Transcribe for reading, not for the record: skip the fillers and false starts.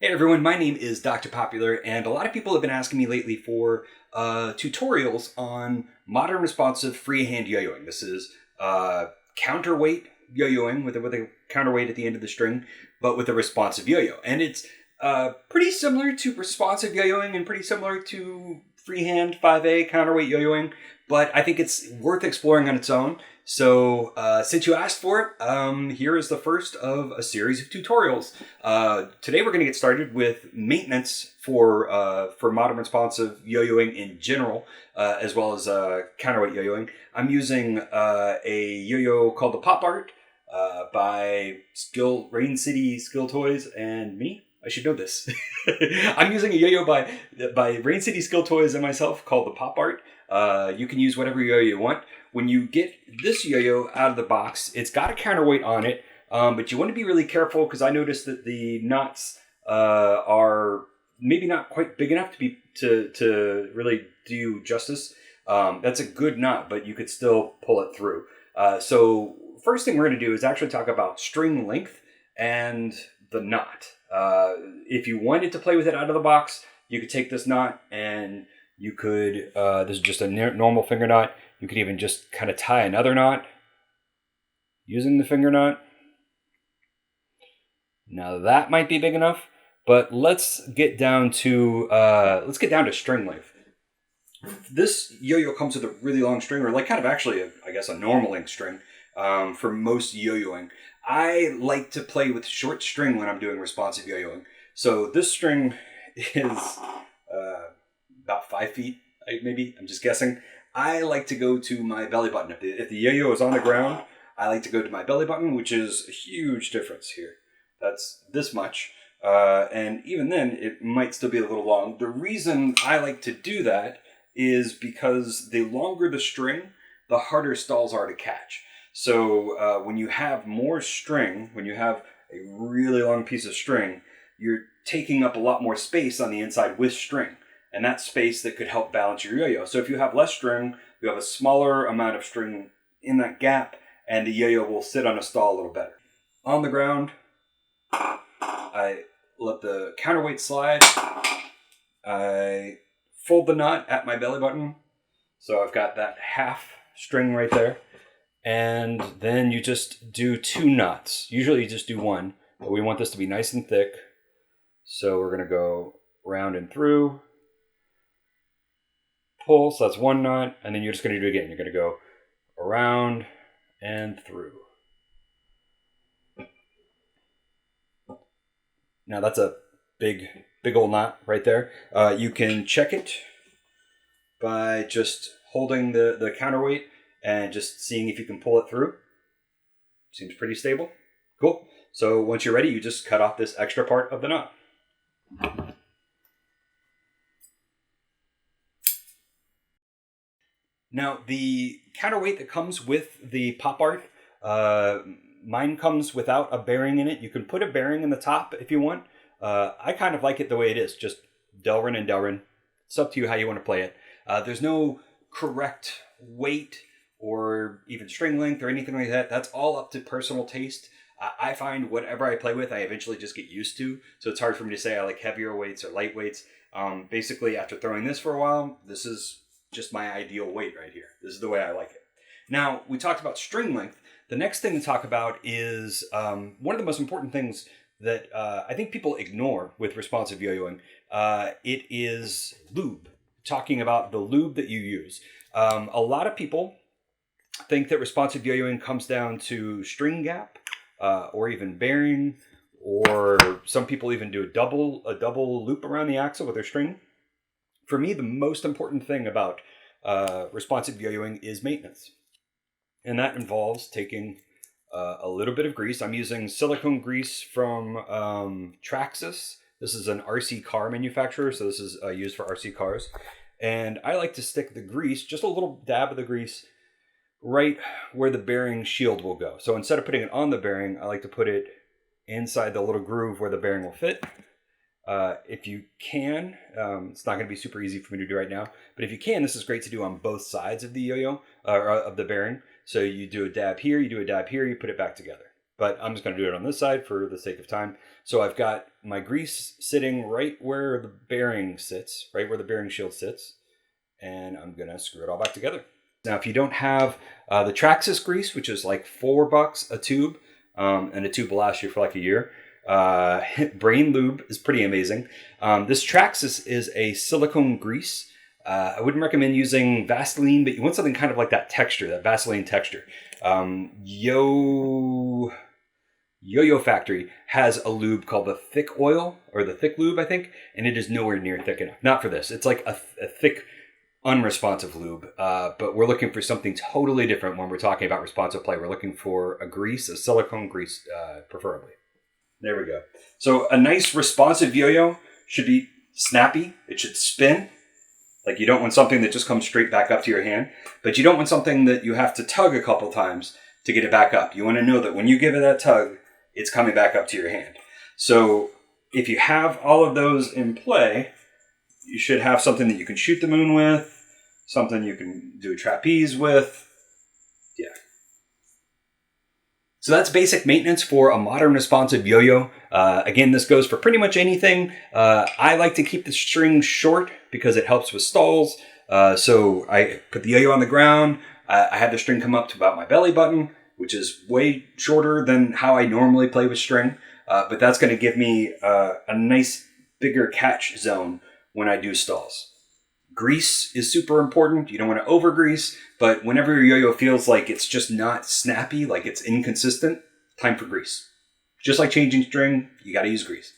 Hey everyone, my name is Dr. Popular, and a lot of people have been asking me lately for tutorials on modern responsive freehand yo-yoing. This is counterweight yo-yoing with a counterweight at the end of the string, but with a responsive yo-yo. And it's pretty similar to responsive yo-yoing and pretty similar to freehand 5A counterweight yo-yoing, but I think it's worth exploring on its own. So since you asked for it, here is the first of a series of tutorials. Today we're going to get started with maintenance for modern responsive yo-yoing in general, as well as counterweight yo-yoing. I'm using a yo-yo called the Pop Art by Rain City Skill Toys and me. I should know this. I'm using a yo-yo by Rain City Skill Toys and myself called the Pop Art. You can use whatever yo-yo you want. When you get this yo-yo out of the box, it's got a counterweight on it, but you want to be really careful because I noticed that the knots are maybe not quite big enough to really do justice. That's a good knot, but you could still pull it through. So first thing we're going to do is actually talk about string length and the knot. If you wanted to play with it out of the box, you could take this knot and you could, this is just a normal finger knot. You could even just kind of tie another knot using the finger knot. Now that might be big enough, but let's get down to string length. This yo-yo comes with a really long string, or like kind of actually, I guess, a normal length string for most yo-yoing. I like to play with short string when I'm doing responsive yo-yoing. So this string is about 5 feet, maybe. I'm just guessing. I like to go to my belly button. If the yo-yo is on the ground, I like to go to my belly button, which is a huge difference here. That's this much. And even then, it might still be a little long. The reason I like to do that is because the longer the string, the harder stalls are to catch. So when you have more string, when you have a really long piece of string, you're taking up a lot more space on the inside with string. And that's space that could help balance your yo-yo. So if you have less string, you have a smaller amount of string in that gap, and the yo-yo will sit on a stall a little better. On the ground, I let the counterweight slide. I fold the knot at my belly button. So I've got that half string right there. And then you just do 2 knots. Usually you just do 1, but we want this to be nice and thick. So we're going to go round and through. Pull, so that's 1 knot, and then you're just going to do it again. You're going to go around and through. Now that's a big old knot right there. You can check it by just holding the counterweight and just seeing if you can pull it through. Seems pretty stable. Cool. So once you're ready, you just cut off this extra part of the knot. Now, the counterweight that comes with the Pop Art, mine comes without a bearing in it. You can put a bearing in the top if you want. I kind of like it the way it is, just Delrin and Delrin. It's up to you how you want to play it. There's no correct weight or even string length or anything like that. That's all up to personal taste. I find whatever I play with, I eventually just get used to. So it's hard for me to say I like heavier weights or light weights. Basically, after throwing this for a while, this is just my ideal weight right here. This is the way I like it. Now, we talked about string length. The next thing to talk about is one of the most important things that I think people ignore with responsive yo-yoing. It is lube. Talking about the lube that you use. A lot of people think that responsive yo-yoing comes down to string gap or even bearing, or some people even do a double loop around the axle with their string. For me, the most important thing about responsive yo-yoing is maintenance. And that involves taking a little bit of grease. I'm using silicone grease from Traxxas. This is an RC car manufacturer, so this is used for RC cars. And I like to stick the grease, just a little dab of the grease, right where the bearing shield will go. So instead of putting it on the bearing, I like to put it inside the little groove where the bearing will fit. If you can, it's not going to be super easy for me to do right now, but if you can, this is great to do on both sides of the yo-yo, or of the bearing. So you do a dab here, you do a dab here, you put it back together. but I'm just going to do it on this side for the sake of time. So I've got my grease sitting right where the bearing sits, right where the bearing shield sits, and I'm going to screw it all back together. Now, if you don't have the Traxxas grease, which is like $4 a tube, and a tube will last you for like a year, Brain Lube is pretty amazing. This Traxxas is a silicone grease. I wouldn't recommend using Vaseline, but you want something kind of like that texture, that Vaseline texture. Yo-Yo Factory has a lube called the Thick Oil, or the Thick Lube, I think, and it is nowhere near thick enough. Not for this. It's like a thick, unresponsive lube, but we're looking for something totally different when we're talking about responsive play. We're looking for a grease, a silicone grease, preferably. There we go. So a nice responsive yo-yo should be snappy. It should spin. Like, you don't want something that just comes straight back up to your hand, but you don't want something that you have to tug a couple times to get it back up. You want to know that when you give it that tug, it's coming back up to your hand. So if you have all of those in play, you should have something that you can shoot the moon with, something you can do a trapeze with. Yeah. So that's basic maintenance for a modern responsive yo-yo. Again, this goes for pretty much anything. I like to keep the string short because it helps with stalls. So I put the yo-yo on the ground. I have the string come up to about my belly button, which is way shorter than how I normally play with string. But that's going to give me a nice bigger catch zone when I do stalls. Grease is super important. You don't want to over grease, but whenever your yo-yo feels like it's just not snappy, like it's inconsistent, time for grease. Just like changing string, you got to use grease.